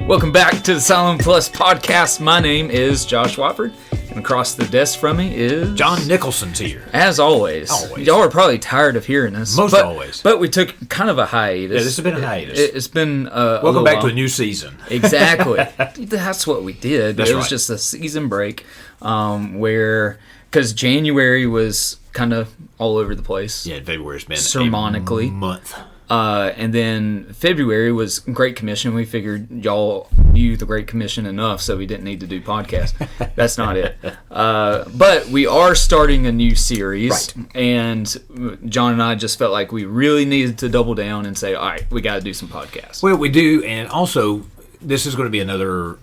Welcome back to the Silent Plus podcast. My name is Josh Watford, and across the desk from me is... John Nicholson's here. As always. Y'all are probably tired of hearing this. Always. But we took kind of a hiatus. Yeah, this has been a hiatus. It's been Welcome back to a new season. Exactly. That's what we did. That's it was right. just a season break because January was kind of all over the place. Yeah, February's been sermonically a month. And then February was Great Commission. We figured y'all knew the Great Commission enough, so we didn't need to do podcasts. That's not it. But we are starting a new series, Right. And John and I just felt like we really needed to double down and say, all right, we got to do some podcasts. Well, we do, and also this is going to be another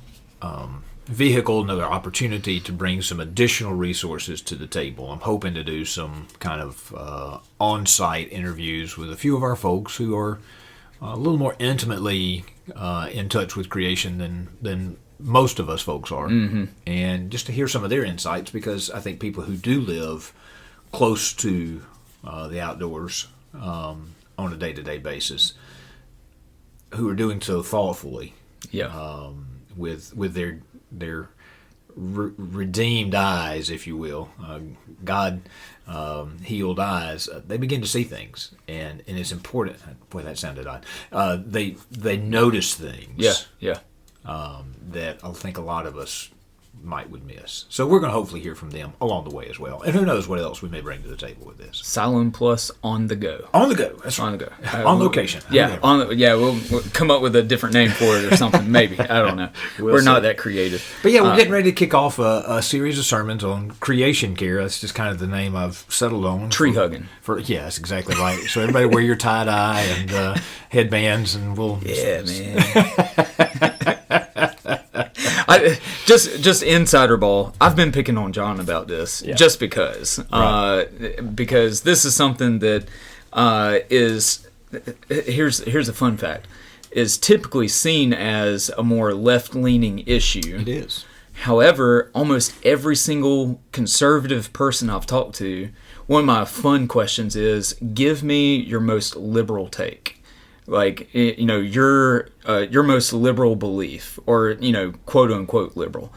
vehicle, another opportunity to bring some additional resources to the table. I'm hoping to do some kind of on-site interviews with a few of our folks who are a little more intimately in touch with creation than most of us folks are, and just to hear some of their insights, because I think people who do live close to the outdoors on a day-to-day basis, who are doing so thoughtfully, with their redeemed eyes, if you will, God healed eyes, they begin to see things, and it's important. Boy, that sounded odd. They notice things. Yeah. That I think a lot of us would miss. So we're going to hopefully hear from them along the way as well. And who knows what else we may bring to the table with this. Silent Plus on the go. On the go. That's right. On the go. On location. Yeah, we'll come up with a different name for it or something, maybe. I don't know. We're not that creative. But yeah, we're getting ready to kick off a series of sermons on creation care. That's just kind of the name I've settled on. Tree hugging. Yeah, that's exactly right. So everybody wear your tie-dye and headbands, and we'll... Yeah, man. Just insider ball. I've been picking on John about this just because, because this is something that is. Here's a fun fact: is typically seen as a more left-leaning issue. It is. However, almost every single conservative person I've talked to, one of my fun questions is, give me your most liberal take. Like, you know, your most liberal belief, or, you know, quote unquote liberal.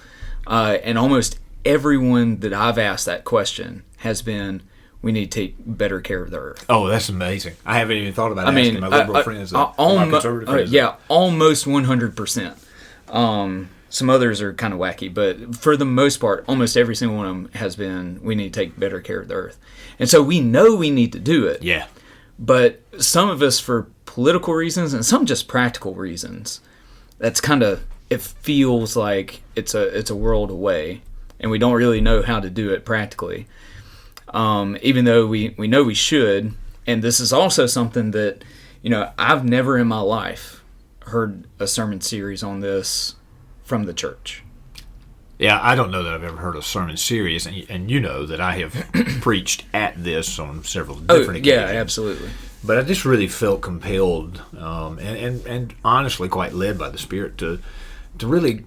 And almost everyone that I've asked that question has been, we need to take better care of the earth. Oh, that's amazing. I haven't even thought about asking my liberal friends that. My conservative friends. Yeah, almost 100%. Some others are kind of wacky, but for the most part, almost every single one of them has been, we need to take better care of the earth. And so we know we need to do it. Yeah. But some of us, for political reasons and some just practical reasons, that's kind of, it feels like it's a world away, and we don't really know how to do it practically. Even though we know we should, and this is also something that, you know, I've never in my life heard a sermon series on this from the church. Yeah, I don't know that I've ever heard a sermon series, and you know that I have preached at this on several different occasions. Yeah, absolutely. But I just really felt compelled, and honestly quite led by the Spirit to really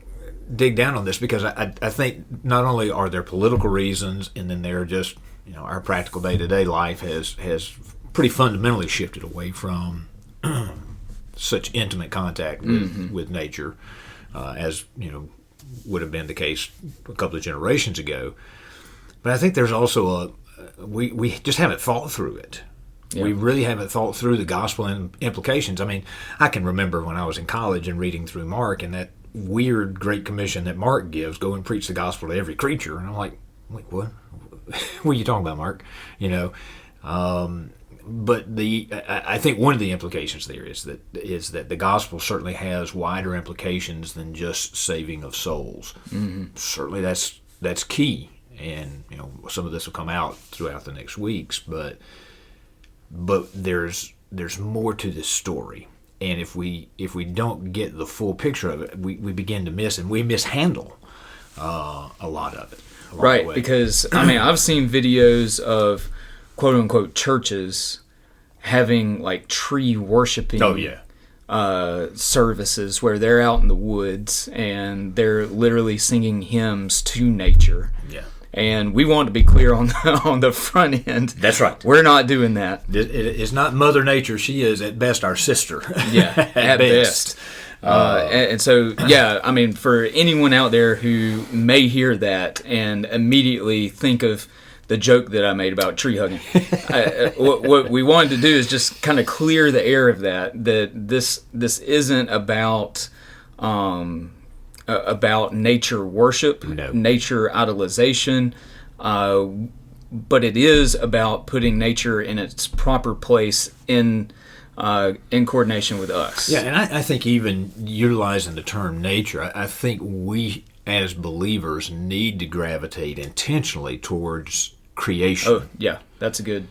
dig down on this, because I think not only are there political reasons, and then there are just, you know, our practical day-to-day life has pretty fundamentally shifted away from such intimate contact with nature, as, you know, would have been the case a couple of generations ago. But I think there's also we just haven't thought through it. Yeah. We really haven't thought through the gospel implications. I mean, I can remember when I was in college and reading through Mark, and that weird Great Commission that Mark gives, go and preach the gospel to every creature. And I'm like, what? What are you talking about, Mark? You know, but I think one of the implications there is that the gospel certainly has wider implications than just saving of souls. Certainly that's key, and, you know, some of this will come out throughout the next weeks, but there's more to this story, and if we don't get the full picture of it, we begin to miss, and we mishandle a lot of it. Right, because I mean, I've seen videos of quote unquote churches having like tree worshiping services where they're out in the woods and they're literally singing hymns to nature. Yeah. And we want to be clear on the front end. That's right. We're not doing that. It's not Mother Nature. She is at best our sister. Yeah, at best. And so, yeah, I mean, for anyone out there who may hear that and immediately think of the joke that I made about tree hugging, what we wanted to do is just kind of clear the air of that this isn't about nature worship, nature idolization, but it is about putting nature in its proper place in coordination with us. Yeah, and I think even utilizing the term nature, I think we as believers need to gravitate intentionally towards creation. Oh, yeah, that's a good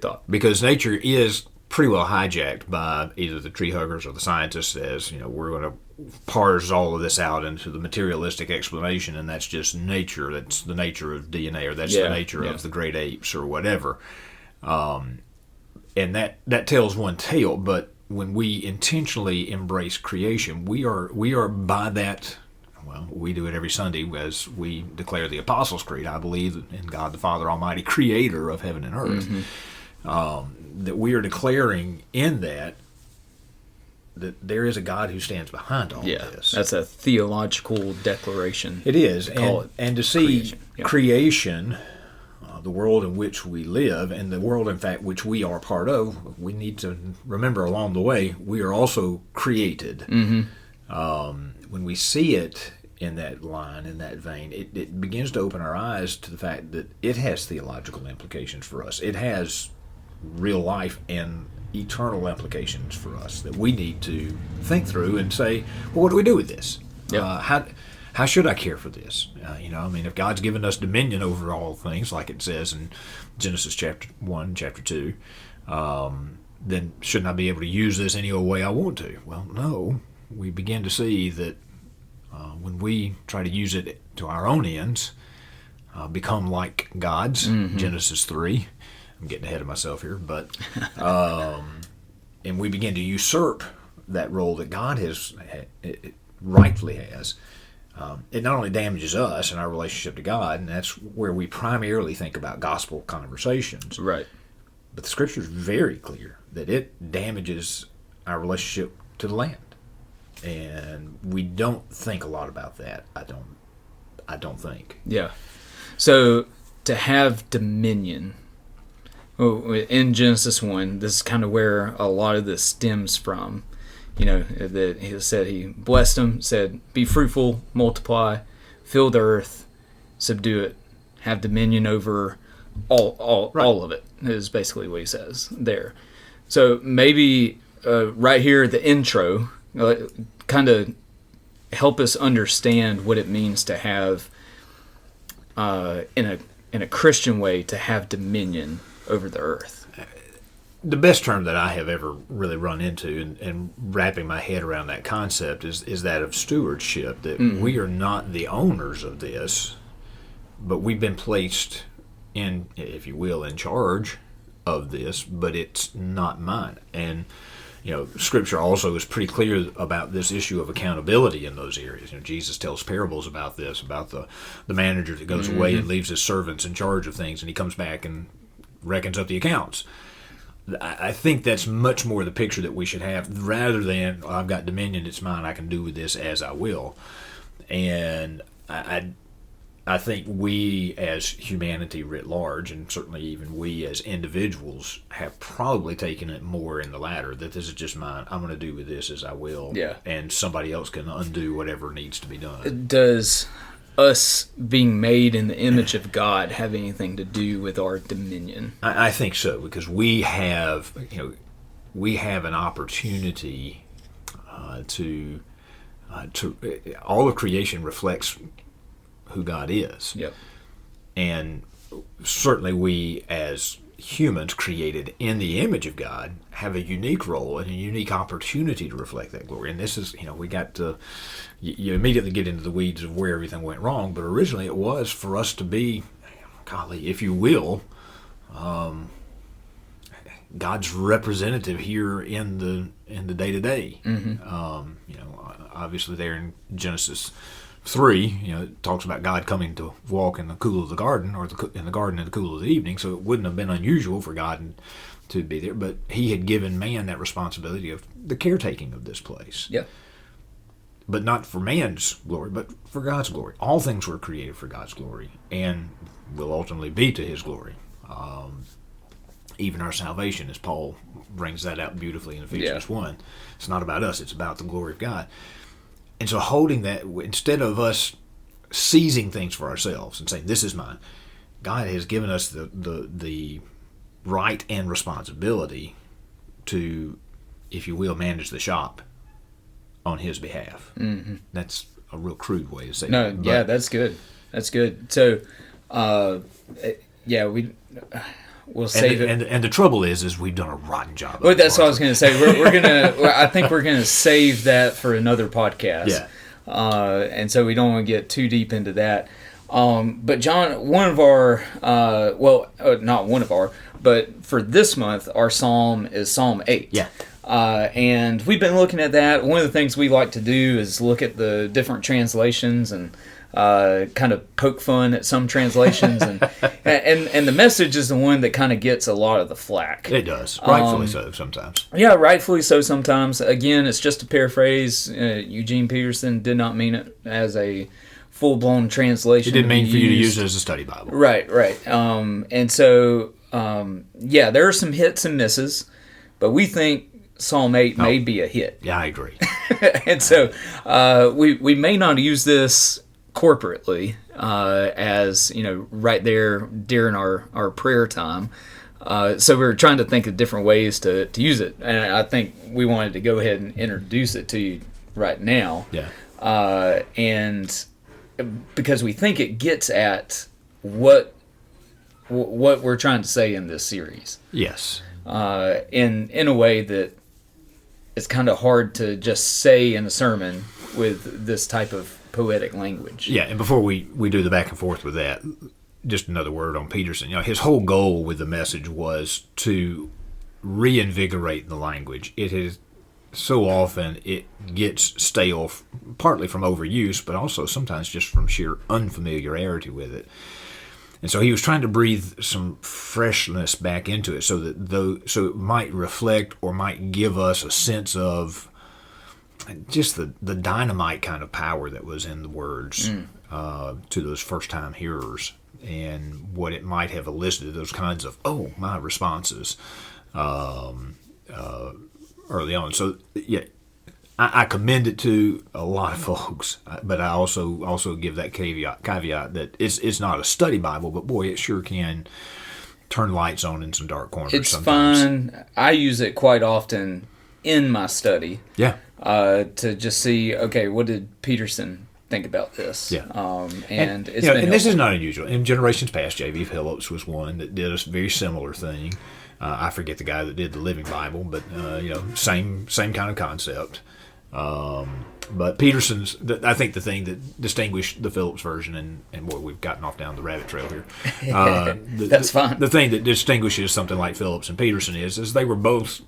thought. Because nature is pretty well hijacked by either the tree huggers or the scientists as, we're going to parse all of this out into the materialistic explanation, and that's just nature. That's the nature of DNA, or that's the nature of the great apes, or whatever. And that tells one tale, but when we intentionally embrace creation, we are by that. Well, we do it every Sunday as we declare the Apostles' Creed. I believe in God the Father Almighty, creator of heaven and earth. That we are declaring in that there is a God who stands behind all of this. That's a theological declaration. It is. And to see creation, the world in which we live, and the world, in fact, which we are part of, we need to remember along the way, we are also created. When we see it in that line, in that vein, it begins to open our eyes to the fact that it has theological implications for us. It has real life and eternal implications for us that we need to think through and say, well, what do we do with this? How should I care for this? If God's given us dominion over all things, like it says in Genesis chapter 1, chapter 2, then shouldn't I be able to use this any old way I want to? Well, no. We begin to see that when we try to use it to our own ends, become like gods, Genesis 3. I'm getting ahead of myself here, but and we begin to usurp that role that God rightfully has. It not only damages us and our relationship to God, and that's where we primarily think about gospel conversations. Right. But the Scripture is very clear that it damages our relationship to the land, and we don't think a lot about that. I don't think. Yeah. So to have dominion. In Genesis 1, this is kind of where a lot of this stems from. That he said he blessed them, said, be fruitful, multiply, fill the earth, subdue it, have dominion over all of it, is basically what he says there. So maybe right here at the intro, kind of help us understand what it means to have, in a Christian way, to have dominion over the earth. The best term that I have ever really run into and wrapping my head around that concept is that of stewardship, that we are not the owners of this, but we've been placed in, if you will, in charge of this, but it's not mine. And Scripture also is pretty clear about this issue of accountability in those areas. Jesus tells parables about this, about the manager that goes away and leaves his servants in charge of things, and he comes back and reckons up the accounts. I think that's much more the picture that we should have, rather than, I've got dominion, it's mine, I can do with this as I will. And I think we as humanity writ large, and certainly even we as individuals, have probably taken it more in the latter, that this is just mine, I'm going to do with this as I will, and somebody else can undo whatever needs to be done. Does us being made in the image of God have anything to do with our dominion? I think so, because we have an opportunity to all of creation reflects who God is. Yep. And certainly we as humans created in the image of God have a unique role and a unique opportunity to reflect that glory. And this is, we got to, you immediately get into the weeds of where everything went wrong, but originally it was for us to be, golly, if you will, God's representative here in the day-to-day. Obviously there in Genesis 3, it talks about God coming to walk in the cool of the garden, or in the garden in the cool of the evening, so it wouldn't have been unusual for God to be there, but he had given man that responsibility of the caretaking of this place. Yeah. but not for man's glory, but for God's glory. All things were created for God's glory and will ultimately be to his glory. Even our salvation, as Paul brings that out beautifully in Ephesians 1. It's not about us, it's about the glory of God. And so holding that, instead of us seizing things for ourselves and saying, this is mine, God has given us the right and responsibility to, if you will, manage the shop on his behalf. Mm-hmm. That's a real crude way to say it. Yeah, that's good. That's good. So, we'll save it. And the trouble is we've done a rotten job. Well, that's what I was going to say. We're gonna. I think we're gonna save that for another podcast. Yeah. And so we don't want to get too deep into that. But John, one of our, not one of our, but for this month, our psalm is Psalm 8. Yeah. And we've been looking at that. One of the things we like to do is look at the different translations and kind of poke fun at some translations, and the Message is the one that kind of gets a lot of the flack. It does, rightfully so sometimes. Yeah, rightfully so sometimes. Again, it's just a paraphrase. Eugene Peterson did not mean it as a full-blown translation. It didn't mean for you to use it as a study Bible. Right. And so, there are some hits and misses, but we think Psalm 8 may be a hit. Yeah, I agree. And so we may not use this corporately as, right there during our prayer time. So we were trying to think of different ways to use it. And I think we wanted to go ahead and introduce it to you right now. Yeah. And because we think it gets at what we're trying to say in this series. Yes. In a way that it's kind of hard to just say in a sermon with this type of poetic language. Yeah, and before we do the back and forth with that, just another word on Peterson. His whole goal with the Message was to reinvigorate the language. It is so often it gets stale, partly from overuse, but also sometimes just from sheer unfamiliarity with it. And so he was trying to breathe some freshness back into it, so it might reflect or might give us a sense of just the dynamite kind of power that was in the words to those first-time hearers, and what it might have elicited, those kinds of my responses early on. So yeah, I commend it to a lot of folks, but I also give that caveat that it's not a study Bible, but boy, it sure can turn lights on in some dark corners. It's sometimes. fun. I use it quite often in my study. Yeah. To just see, okay, what did Peterson think about this? Yeah. And it's been been this is not unusual. In generations past, J.B. Phillips was one that did a very similar thing. I forget the guy that did the Living Bible, but same kind of concept. But Peterson's, I think the thing that distinguished the Phillips version, and boy, we've gotten off down the rabbit trail here. That's fine. The thing that distinguishes something like Phillips and Peterson is they were both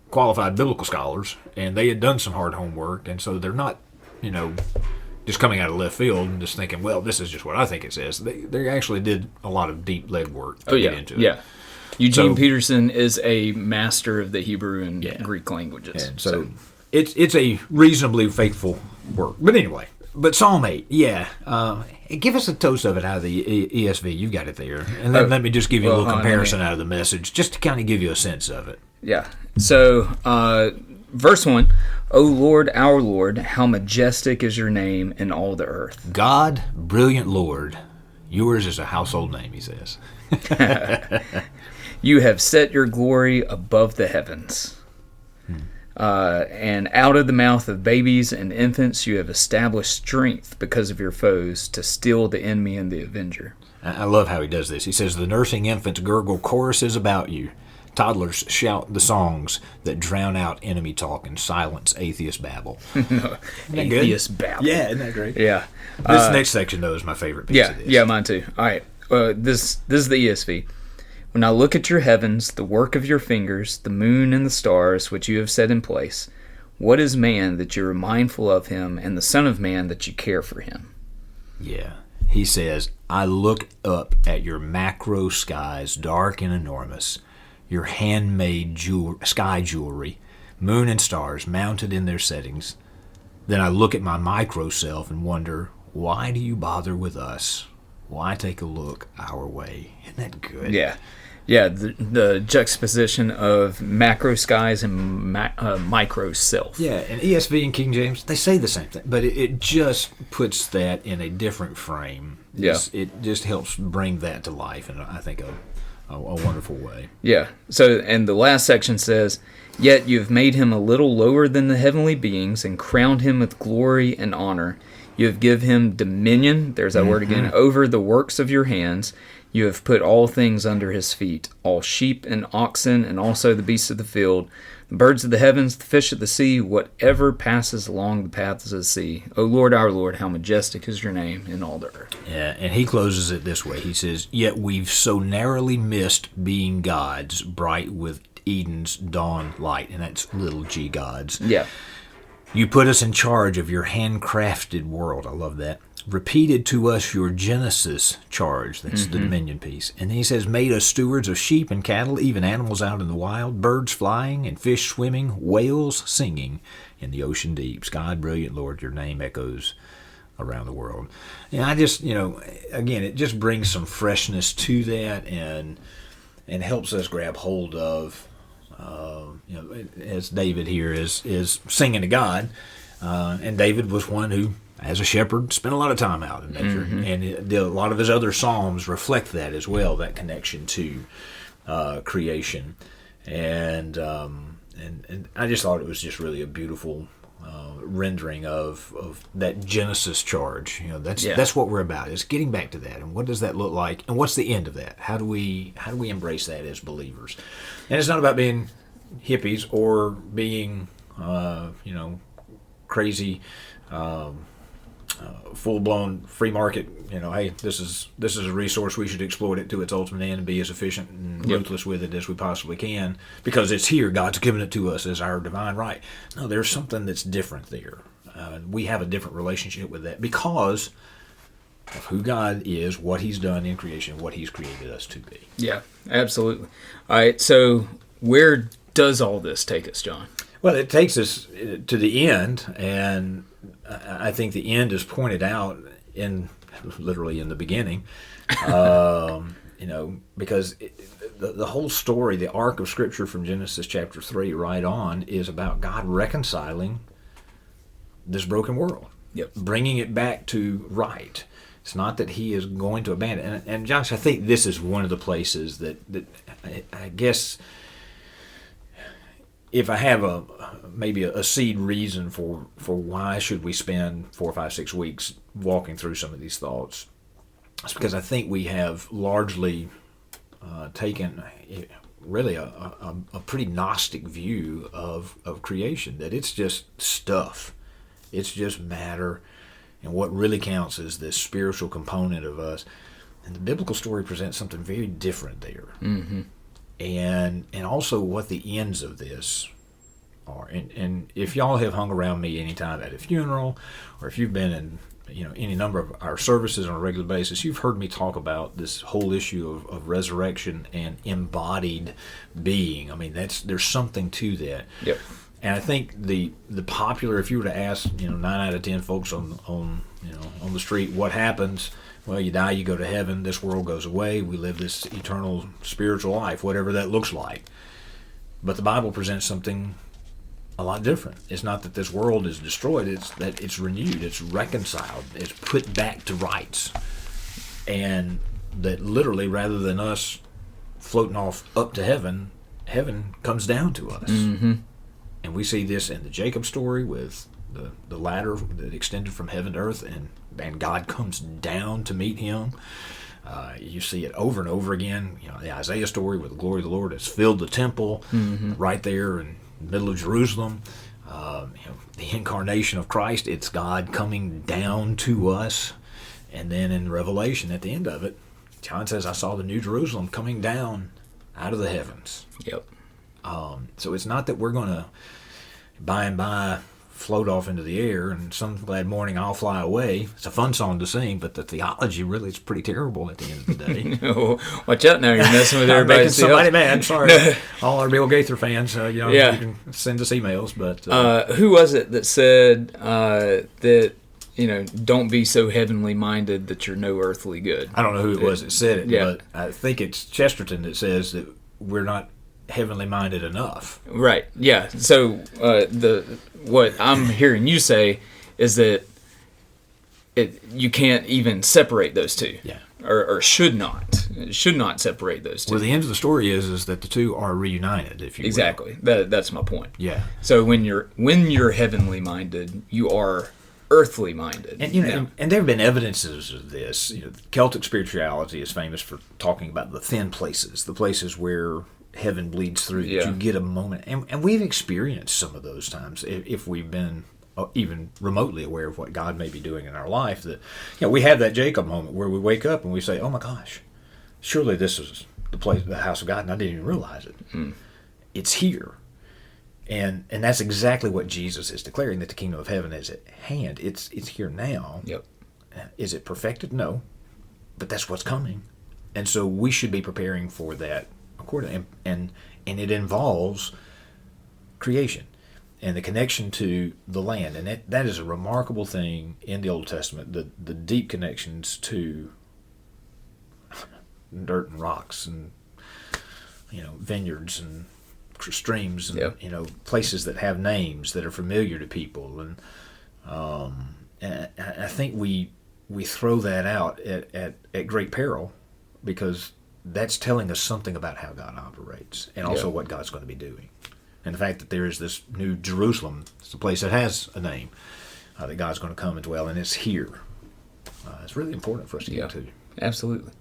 qualified biblical scholars, and they had done some hard homework, and so they're not, just coming out of left field and just thinking, well, this is just what I think it says. They actually did a lot of deep lead work to get into it. Yeah. Eugene Peterson is a master of the Hebrew and Greek languages. And so it's a reasonably faithful work. But anyway, Psalm 8, give us a toast of it out of the ESV. You got it there. And then let me just give you a little comparison out of the Message, just to kind of give you a sense of it. Yeah. So, verse 1, O Lord, our Lord, how majestic is your name in all the earth. God, brilliant Lord, yours is a household name, he says. You have set your glory above the heavens. And out of the mouth of babies and infants you have established strength because of your foes to still the enemy and the avenger. I love how he does this. He says, the nursing infants gurgle choruses about you. Toddlers shout the songs that drown out enemy talk and silence atheist babble. Atheist babble. Yeah, isn't that great? Yeah. This next section, though, is my favorite piece of this. Yeah, mine too. All right. This is the ESV. When I look at your heavens, the work of your fingers, the moon and the stars which you have set in place, what is man that you are mindful of him, and the son of man that you care for him? Yeah. He says, I look up at your macro skies, dark and enormous, your handmade sky jewelry, moon and stars mounted in their settings. then I look at my micro self and wonder, why do you bother with us? Why take a look our way? Isn't that good? Yeah. Yeah, the juxtaposition of macro skies and micro self. Yeah, and ESV and King James, they say the same thing, but it just puts that in a different frame. It just helps bring that to life in, I think, a wonderful way. Yeah, so, and the last section says, "Yet you have made him a little lower than the heavenly beings and crowned him with glory and honor. You have given him dominion," there's that word again, "over the works of your hands. You have put all things under his feet, all sheep and oxen, and also the beasts of the field, the birds of the heavens, the fish of the sea, whatever passes along the paths of the sea. O Lord, our Lord, how majestic is your name in all the earth." Yeah, and he closes it this way. He says, "Yet we've so narrowly missed being gods, bright with Eden's dawn light," and that's little g gods. Yeah. "You put us in charge of your handcrafted world." I love that. "Repeated to us your Genesis charge," that's the dominion piece. And then he says, "Made us stewards of sheep and cattle, even animals out in the wild, birds flying and fish swimming, whales singing in the ocean deeps. God, brilliant Lord, your name echoes around the world." And I just, again, it just brings some freshness to that and helps us grab hold of, as David here is singing to God. And David was one who, as a shepherd, spent a lot of time out in nature, and a lot of his other psalms reflect that as well, that connection to creation, and I just thought it was just really a beautiful rendering of that Genesis charge. That's what we're about, is getting back to that, and what does that look like, and what's the end of that? How do we embrace that as believers? And it's not about being hippies or being crazy. Full-blown free market, hey, this is a resource, we should exploit it to its ultimate end and be as efficient and ruthless with it as we possibly can because it's here, God's given it to us as our divine right. No, there's something that's different there. We have a different relationship with that because of who God is, what he's done in creation, what he's created us to be. Yeah, absolutely. All right, so where does all this take us, John? Well, it takes us to the end, and I think the end is pointed out literally in the beginning, because the whole story, the arc of Scripture from Genesis chapter 3 right on, is about God reconciling this broken world, bringing it back to right. It's not that he is going to abandon it. And Josh, I think this is one of the places that I guess, if I have maybe a seed reason for why should we spend 4, 5, 6 weeks walking through some of these thoughts, it's because I think we have largely taken really a pretty Gnostic view of creation, that it's just stuff, it's just matter, and what really counts is this spiritual component of us. And the biblical story presents something very different there. Mm-hmm. And also what the ends of this are. And if y'all have hung around me any time at a funeral, or if you've been in any number of our services on a regular basis, you've heard me talk about this whole issue of resurrection and embodied being. I mean, there's something to that. Yep. And I think the popular, if you were to ask 9 out of 10 folks on the street, what happens? Well, you die, you go to heaven, this world goes away, we live this eternal spiritual life, whatever that looks like. But the Bible presents something a lot different. It's not that this world is destroyed, it's that it's renewed, it's reconciled, it's put back to rights. And that literally, rather than us floating off up to heaven, heaven comes down to us. Mm-hmm. And we see this in the Jacob story with the ladder that extended from heaven to earth, and God comes down to meet him. You see it over and over again. The Isaiah story where the glory of the Lord has filled the temple, right there in the middle of Jerusalem. The incarnation of Christ, it's God coming down to us. And then in Revelation, at the end of it, John says, "I saw the New Jerusalem coming down out of the heavens." Yep. So it's not that we're going to by and by float off into the air, and some glad morning I'll fly away. It's a fun song to sing, but the theology really is pretty terrible at the end of the day. No, watch out now, you're messing with I'm everybody. making somebody mad. Sorry, all our Bill Gaither fans. You can send us emails. But who was it that said that don't be so heavenly minded that you're no earthly good? I don't know who it was that said it, but I think it's Chesterton that says that we're not heavenly minded enough. Right. Yeah. So what I'm hearing you say is that you can't even separate those two. Yeah. Or should not separate those two. Well, the end of the story is that the two are reunited. If you exactly. That's my point. Yeah. So when you're heavenly minded, you are earthly minded. And and there have been evidences of this. Celtic spirituality is famous for talking about the thin places, the places where heaven bleeds through. That you get a moment, and we've experienced some of those times if we've been even remotely aware of what God may be doing in our life. That we have that Jacob moment where we wake up and we say, "Oh my gosh, surely this is the house of God," and I didn't even realize it. It's here. And that's exactly what Jesus is declaring, that the kingdom of heaven is at hand. It's here now. Yep. Is it perfected? No. But that's what's coming. And so we should be preparing for that accordingly. And it involves creation and the connection to the land. And that is a remarkable thing in the Old Testament, the deep connections to dirt and rocks and vineyards and streams and places that have names that are familiar to people, and I think we throw that out at great peril, because that's telling us something about how God operates and also what God's going to be doing, and the fact that there is this new Jerusalem. It's a place that has a name, that God's going to come and dwell, and it's here. It's really important for us to get to. Absolutely.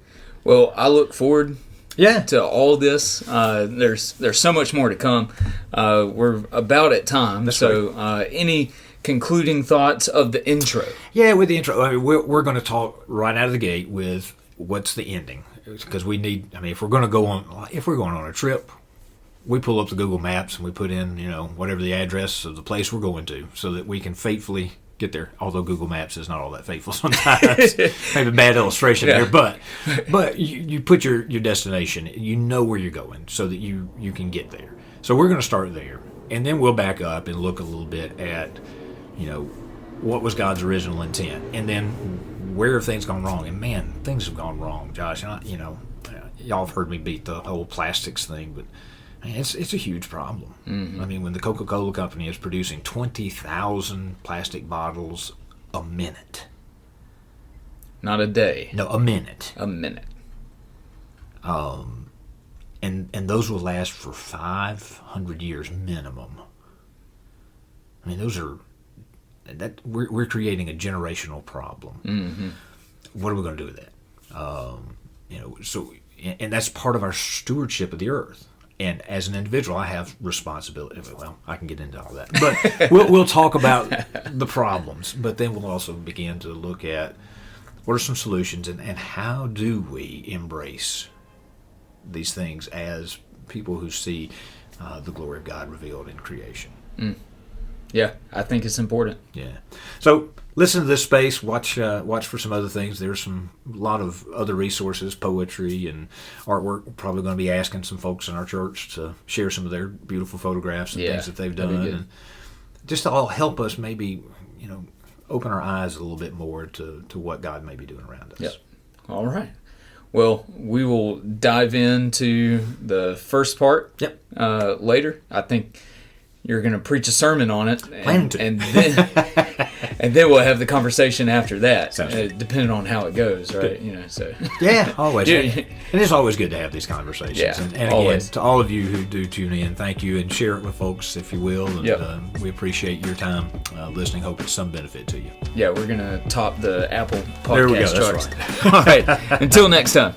Well, I look forward to all this. There's so much more to come. We're about at time. That's so right. Any concluding thoughts of the intro? Yeah, with the intro, I mean, we're going to talk right out of the gate with what's the ending, because we need. I mean, if we're going on a trip, we pull up the Google Maps and we put in whatever the address of the place we're going to, so that we can faithfully get there. Although Google Maps is not all that faithful sometimes. Maybe a bad illustration there, but you put your destination, you know where you're going, so that you can get there. So we're going to start there, and then we'll back up and look a little bit at what was God's original intent, and then where have things gone wrong. And man, things have gone wrong, Josh. And y'all have heard me beat the whole plastics thing, but it's a huge problem. Mm-hmm. I mean, when the Coca-Cola company is producing 20,000 plastic bottles a minute. Not a day. No, a minute. A minute. And those will last for 500 years minimum. I mean, we're creating a generational problem. Mm-hmm. What are we going to do with that? So, and that's part of our stewardship of the earth. And as an individual, I have responsibility. Well, I can get into all that, but we'll talk about the problems. But then we'll also begin to look at what are some solutions, and how do we embrace these things as people who see the glory of God revealed in creation. Yeah, I think it's important. Yeah. So listen to this space. Watch for some other things. There's a lot of other resources, poetry and artwork. We're probably going to be asking some folks in our church to share some of their beautiful photographs and things that they've done, and just to all help us maybe open our eyes a little bit more to what God may be doing around us. Yep. All right. Well, we will dive into the first part later. I think you're going to preach a sermon on it, and then we'll have the conversation after that, depending on how it goes, right? So yeah, always. And it's always good to have these conversations. Yeah, and again, always. To all of you who do tune in, thank you, and share it with folks if you will. And we appreciate your time listening. Hope it's some benefit to you. Yeah, we're going to top the Apple there we go, podcast charts. that's right. All right. Until next time.